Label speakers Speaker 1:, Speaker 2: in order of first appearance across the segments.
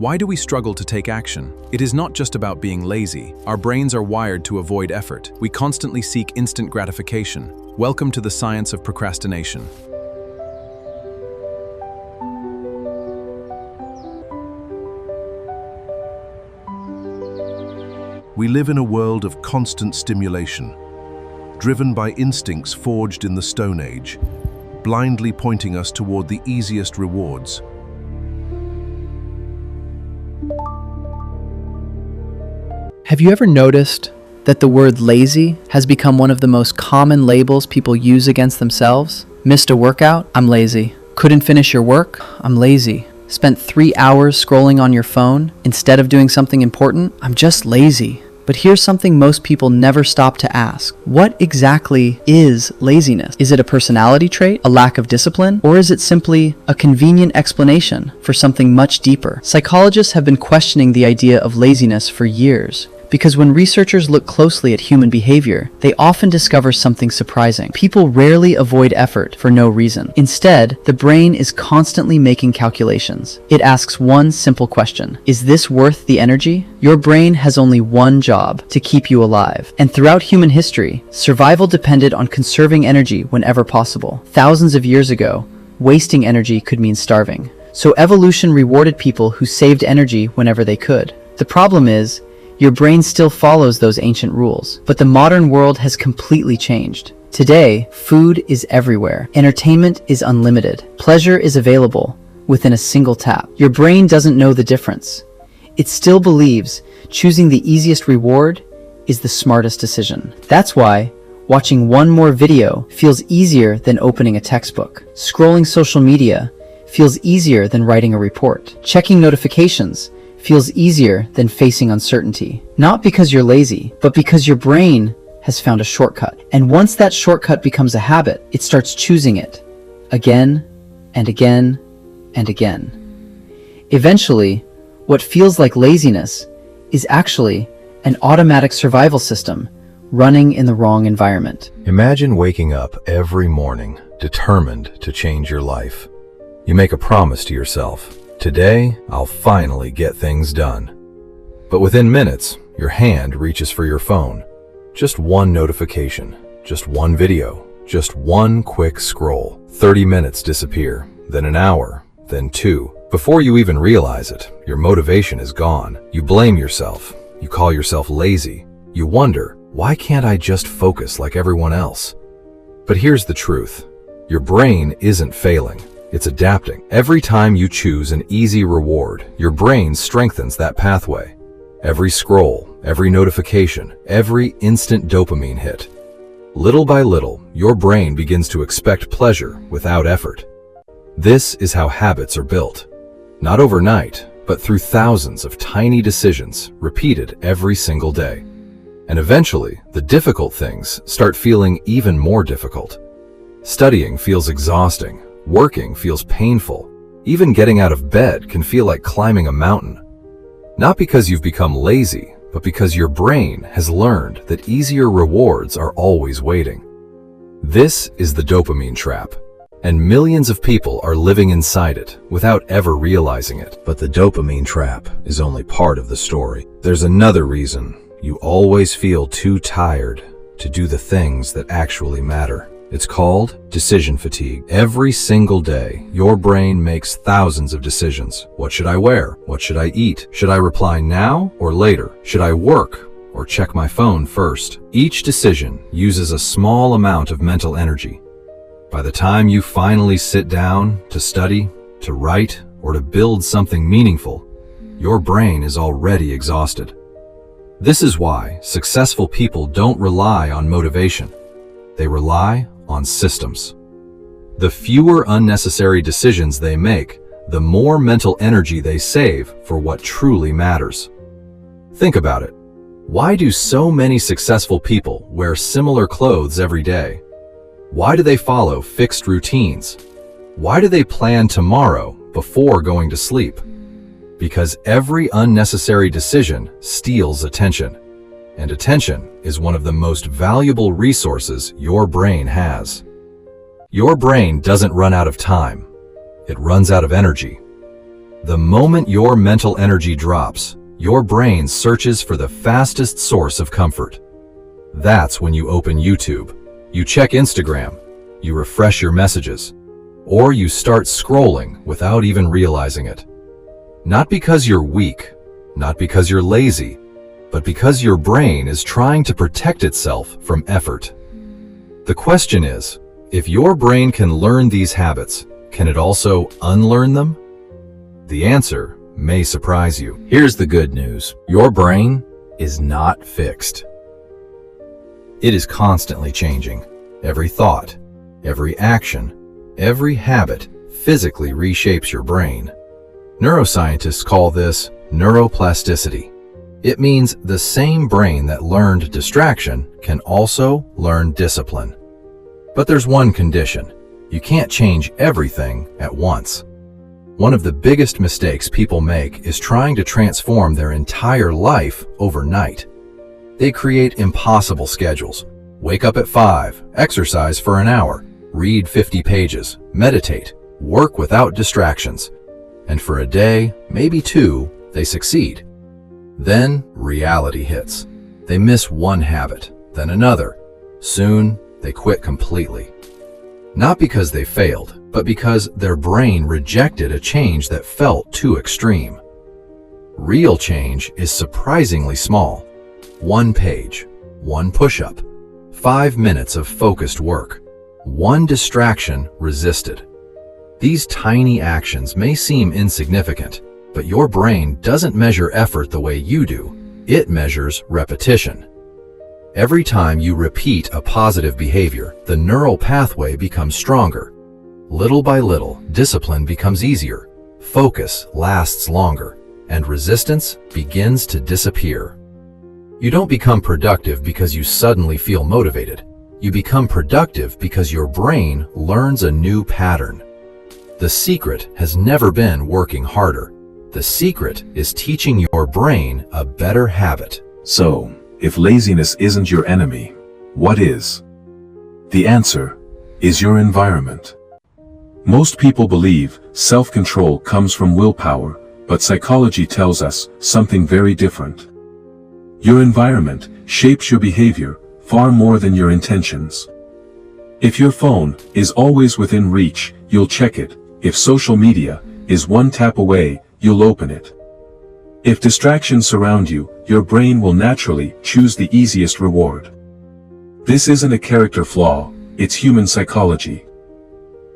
Speaker 1: Why do we struggle to take action? It is not just about being lazy. Our brains are wired to avoid effort. We constantly seek instant gratification. Welcome to the science of procrastination.
Speaker 2: We live in a world of constant stimulation, driven by instincts forged in the Stone Age, blindly pointing us toward the easiest rewards.
Speaker 3: Have you ever noticed that the word lazy has become one of the most common labels people use against themselves? Missed a workout? I'm lazy. Couldn't finish your work? I'm lazy. Spent 3 hours scrolling on your phone instead of doing something important? I'm just lazy. But here's something most people never stop to ask. What exactly is laziness? Is it a personality trait, a lack of discipline, or is it simply a convenient explanation for something much deeper? Psychologists have been questioning the idea of laziness for years, because when researchers look closely at human behavior, they often discover something surprising. People rarely avoid effort for no reason. Instead, the brain is constantly making calculations. It asks one simple question: is this worth the energy? Your brain has only one job: to keep you alive. And throughout human history, survival depended on conserving energy whenever possible. Thousands of years ago, wasting energy could mean starving. So evolution rewarded people who saved energy whenever they could. The problem is, your brain still follows those ancient rules, but the modern world has completely changed. Today, food is everywhere. Entertainment is unlimited. Pleasure is available within a single tap. Your brain doesn't know the difference. It still believes choosing the easiest reward is the smartest decision. That's why watching one more video feels easier than opening a textbook. Scrolling social media feels easier than writing a report. Checking notifications feels easier than facing uncertainty. Not because you're lazy, but because your brain has found a shortcut. And once that shortcut becomes a habit, it starts choosing it again and again and again. Eventually, what feels like laziness is actually an automatic survival system running in the wrong environment.
Speaker 4: Imagine waking up every morning determined to change your life. You make a promise to yourself: today, I'll finally get things done. But within minutes, your hand reaches for your phone. Just one notification, just one video, just one quick scroll. 30 minutes disappear, then an hour, then 2. Before you even realize it, your motivation is gone. You blame yourself. You call yourself lazy. You wonder, why can't I just focus like everyone else? But here's the truth. Your brain isn't failing. It's adapting. Every time you choose an easy reward, your brain strengthens that pathway. Every scroll, every notification, every instant dopamine hit. Little by little, your brain begins to expect pleasure without effort. This is how habits are built. Not overnight, but through thousands of tiny decisions repeated every single day. And eventually, the difficult things start feeling even more difficult. Studying feels exhausting. Working feels painful. Even getting out of bed can feel like climbing a mountain. Not because you've become lazy, but because your brain has learned that easier rewards are always waiting. This is the dopamine trap, and millions of people are living inside it without ever realizing it. But the dopamine trap is only part of the story. There's another reason you always feel too tired to do the things that actually matter. It's called decision fatigue. Every single day, your brain makes thousands of decisions. What should I wear? What should I eat? Should I reply now or later? Should I work or check my phone first? Each decision uses a small amount of mental energy. By the time you finally sit down to study, to write, or to build something meaningful, your brain is already exhausted. This is why successful people don't rely on motivation. They rely on systems. The fewer unnecessary decisions they make, the more mental energy they save for what truly matters. Think about it. Why do so many successful people wear similar clothes every day? Why do they follow fixed routines? Why do they plan tomorrow before going to sleep? Because every unnecessary decision steals attention. And attention is one of the most valuable resources your brain has. Your brain doesn't run out of time. It runs out of energy. The moment your mental energy drops, your brain searches for the fastest source of comfort. That's when you open YouTube, you check Instagram, you refresh your messages, or you start scrolling without even realizing it. Not because you're weak, not because you're lazy, but because your brain is trying to protect itself from effort. The question is, if your brain can learn these habits, can it also unlearn them? The answer may surprise you. Here's the good news. Your brain is not fixed. It is constantly changing. Every thought, every action, every habit physically reshapes your brain. Neuroscientists call this neuroplasticity. It means the same brain that learned distraction can also learn discipline. But there's one condition. You can't change everything at once. One of the biggest mistakes people make is trying to transform their entire life overnight. They create impossible schedules. Wake up at 5, exercise for an hour, read 50 pages, meditate, work without distractions. And for a day, maybe 2, they succeed. Then reality hits. They miss one habit, then another. Soon, they quit completely. Not because they failed, but because their brain rejected a change that felt too extreme. Real change is surprisingly small. 1 page, 1 push-up, 5 minutes of focused work, 1 distraction resisted. These tiny actions may seem insignificant, but your brain doesn't measure effort the way you do. It measures repetition. Every time you repeat a positive behavior, the neural pathway becomes stronger. Little by little, discipline becomes easier, focus lasts longer, and resistance begins to disappear. You don't become productive because you suddenly feel motivated. You become productive because your brain learns a new pattern. The secret has never been working harder. The secret is teaching your brain a better habit.
Speaker 2: So, if laziness isn't your enemy, what is? The answer is your environment. Most people believe self-control comes from willpower, but psychology tells us something very different. Your environment shapes your behavior far more than your intentions. If your phone is always within reach, you'll check it. If social media is 1 tap away, you'll open it. If distractions surround you, your brain will naturally choose the easiest reward. This isn't a character flaw, it's human psychology.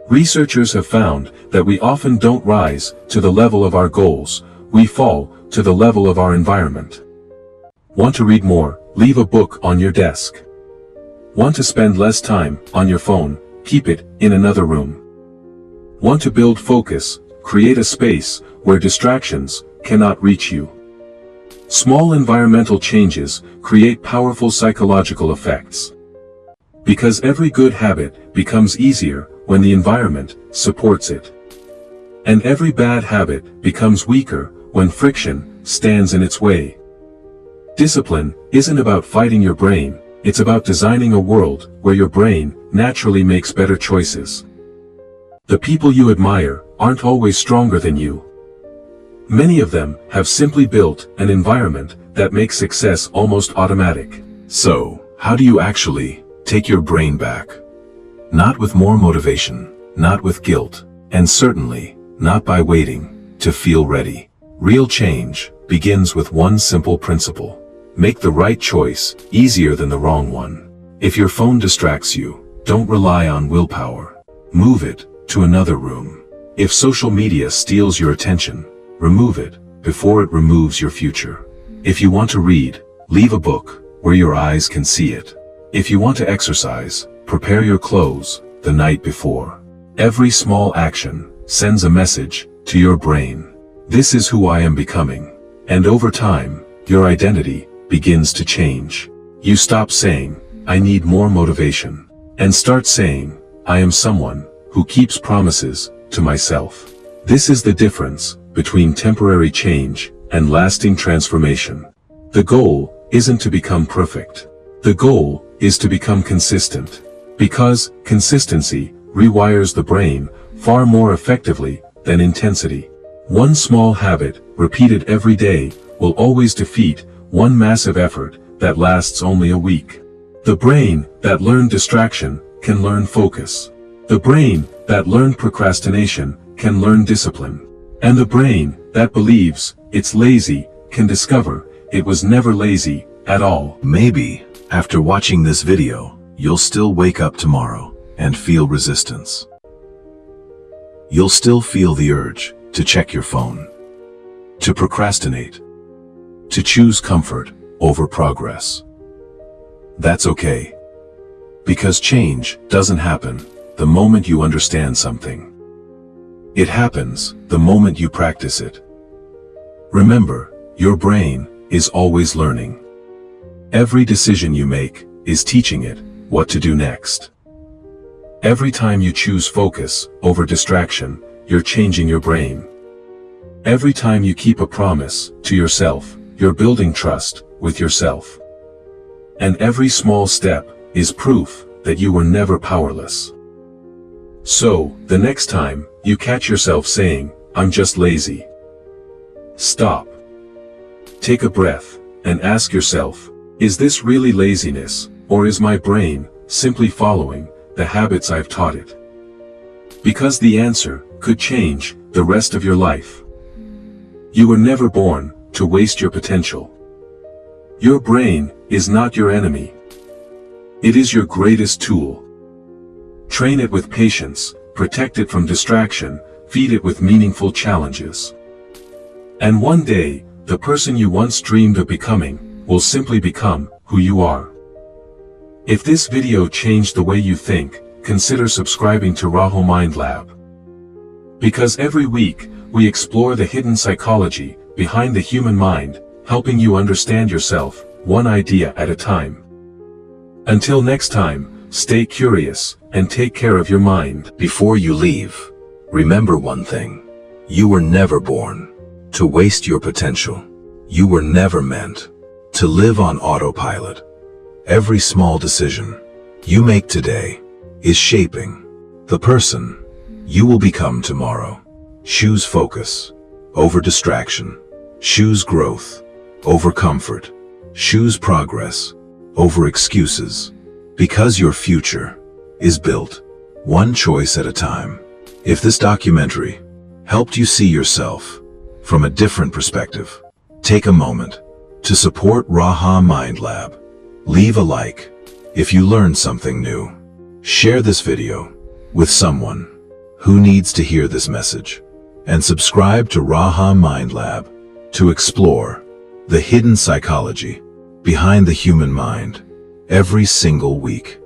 Speaker 2: Researchers have found that we often don't rise to the level of our goals, we fall to the level of our environment. Want to read more? Leave a book on your desk. Want to spend less time on your phone? Keep it in another room. Want to build focus? Create a space where distractions cannot reach you. Small environmental changes create powerful psychological effects. Because every good habit becomes easier when the environment supports it. And every bad habit becomes weaker when friction stands in its way. Discipline isn't about fighting your brain, it's about designing a world where your brain naturally makes better choices. The people you admire aren't always stronger than you. Many of them have simply built an environment that makes success almost automatic. So, how do you actually take your brain back? Not with more motivation, not with guilt, and certainly not by waiting to feel ready. Real change begins with one simple principle. Make the right choice easier than the wrong one. If your phone distracts you, don't rely on willpower. Move it to another room. If social media steals your attention, remove it before it removes your future. If you want to read, leave a book where your eyes can see it. If you want to exercise, prepare your clothes the night before. Every small action sends a message to your brain. This is who I am becoming. And over time, your identity begins to change. You stop saying, I need more motivation, and start saying, I am someone who keeps promises to myself. This is the difference between temporary change and lasting transformation. The goal isn't to become perfect. The goal is to become consistent. Because consistency rewires the brain far more effectively than intensity. One small habit, repeated every day, will always defeat one massive effort that lasts only a week. The brain that learned distraction can learn focus. The brain that learned procrastination can learn discipline. And the brain that believes it's lazy can discover it was never lazy at all.
Speaker 1: Maybe, after watching this video, you'll still wake up tomorrow and feel resistance. You'll still feel the urge to check your phone, to procrastinate, to choose comfort over progress. That's okay. Because change doesn't happen the moment you understand something. It happens the moment you practice it. Remember, your brain is always learning. Every decision you make is teaching it what to do next. Every time you choose focus over distraction, you're changing your brain. Every time you keep a promise to yourself, you're building trust with yourself. And every small step is proof that you were never powerless. So, the next time you catch yourself saying, "I'm just lazy," stop. Take a breath and ask yourself, is this really laziness, or is my brain simply following the habits I've taught it? Because the answer could change the rest of your life. You were never born to waste your potential. Your brain is not your enemy. It is your greatest tool. Train it with patience, protect it from distraction, feed it with meaningful challenges. And one day, the person you once dreamed of becoming will simply become who you are. If this video changed the way you think, consider subscribing to Rawha Mindlab. Because every week, we explore the hidden psychology behind the human mind, helping you understand yourself, one idea at a time. Until next time, stay curious and take care of your mind. Before you leave, remember one thing. You were never born to waste your potential. You were never meant to live on autopilot. Every small decision you make today is shaping the person you will become tomorrow. Choose focus over distraction. Choose growth over comfort. Choose progress over excuses. Because your future is built one choice at a time. If this documentary helped you see yourself from a different perspective, take a moment to support Rawha Mindlab. Leave a like if you learned something new. Share this video with someone who needs to hear this message. And subscribe to Rawha Mindlab to explore the hidden psychology behind the human mind every single week.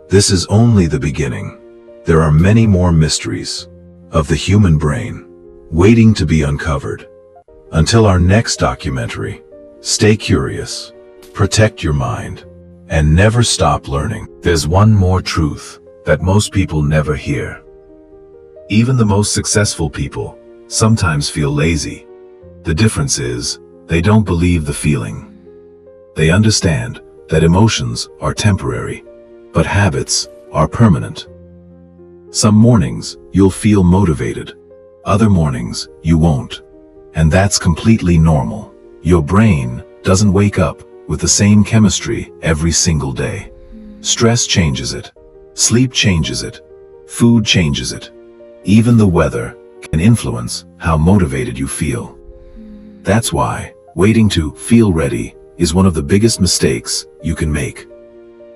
Speaker 1: This is only the beginning. There are many more mysteries of the human brain waiting to be uncovered. Until our next documentary, stay curious, protect your mind, and never stop learning. There's one more truth that most people never hear. Even the most successful people sometimes feel lazy. The difference is, they don't believe the feeling. They understand that emotions are temporary, but habits are permanent. Some mornings you'll feel motivated, other mornings you won't. And that's completely normal. Your brain doesn't wake up with the same chemistry every single day. Stress changes it. Sleep changes it. Food changes it. Even the weather can influence how motivated you feel. That's why waiting to feel ready is one of the biggest mistakes you can make.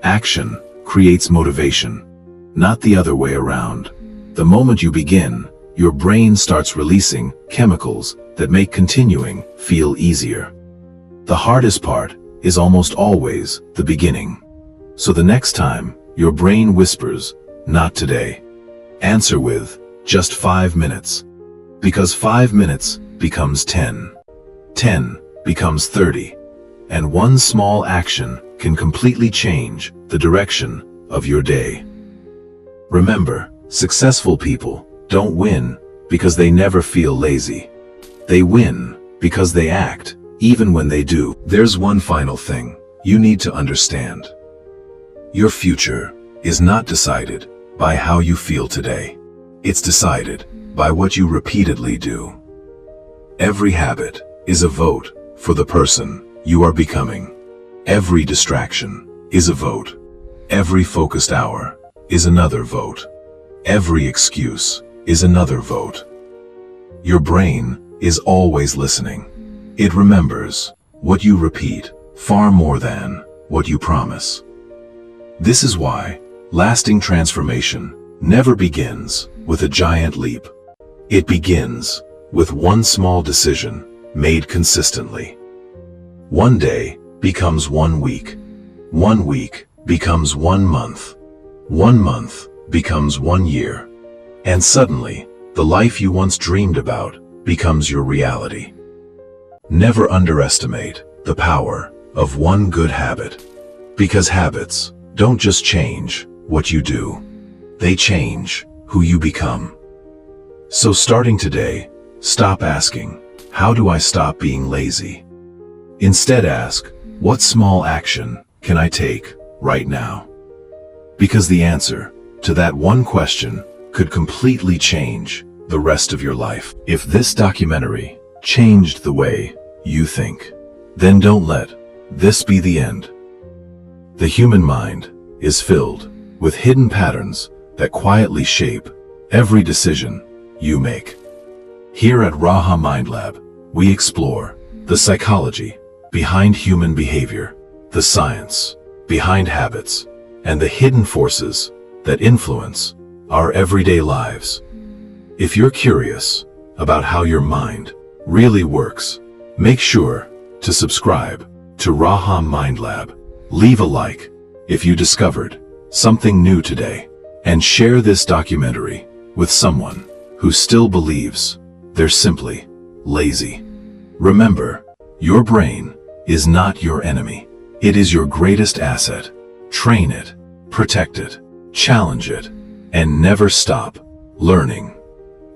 Speaker 1: Action creates motivation, not the other way around. The moment you begin, your brain starts releasing chemicals that make continuing feel easier. The hardest part is almost always the beginning. So the next time your brain whispers, "Not today," answer with, "Just 5 minutes." Because 5 minutes becomes 10. 10 becomes 30. And one small action can completely change the direction of your day. Remember, successful people don't win because they never feel lazy. They win because they act, even when they do. There's one final thing you need to understand. Your future is not decided by how you feel today. It's decided by what you repeatedly do. Every habit is a vote for the person you are becoming. Every distraction is a vote. Every focused hour is another vote. Every excuse is another vote. Your brain is always listening. It remembers what you repeat far more than what you promise. This is why lasting transformation never begins with a giant leap. It begins with one small decision made consistently. One day becomes 1 week. 1 week becomes 1 month. 1 month becomes 1 year. And suddenly, the life you once dreamed about becomes your reality. Never underestimate the power of one good habit. Because habits don't just change what you do, they change who you become. So starting today, stop asking, how do I stop being lazy? Instead ask, what small action can I take right now? Because the answer to that one question could completely change the rest of your life. If this documentary changed the way you think, then don't let this be the end. The human mind is filled with hidden patterns that quietly shape every decision you make. Here at Rawha Mindlab, we explore the psychology behind human behavior, the science behind habits, and the hidden forces that influence our everyday lives. If you're curious about how your mind really works, make sure to subscribe to Rawha Mindlab. Leave a like if you discovered something new today, and share this documentary with someone who still believes they're simply lazy. Remember, your brain is not your enemy. It is your greatest asset. Train it, protect it, challenge it, and never stop learning.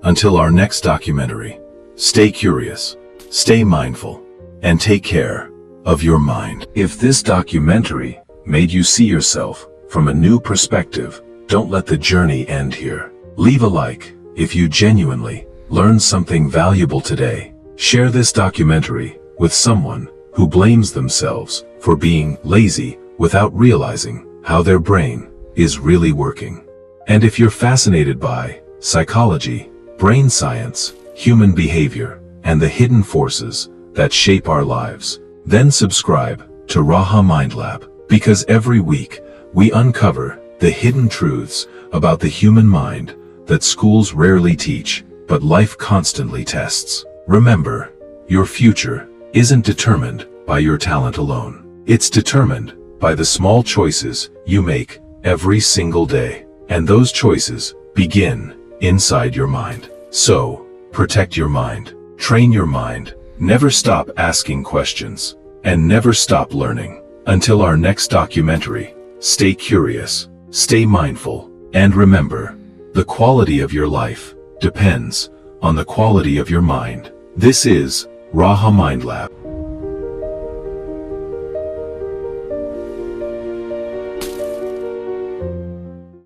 Speaker 1: Until our next documentary, stay curious, stay mindful, and take care of your mind. If this documentary made you see yourself from a new perspective, don't let the journey end here. Leave a like if you genuinely learned something valuable today. Share this documentary with someone who blames themselves for being lazy without realizing how their brain is really working. And if you're fascinated by psychology, brain science, human behavior, and the hidden forces that shape our lives, then subscribe to Rawha Mindlab, because every week we uncover the hidden truths about the human mind that schools rarely teach, but life constantly tests. Remember, your future isn't determined by your talent alone. It's determined by the small choices you make every single day. And those choices begin inside your mind. So, protect your mind, train your mind, never stop asking questions, and never stop learning. Until our next documentary, stay curious, stay mindful, and remember, the quality of your life depends on the quality of your mind. This is Rawha Mindlab.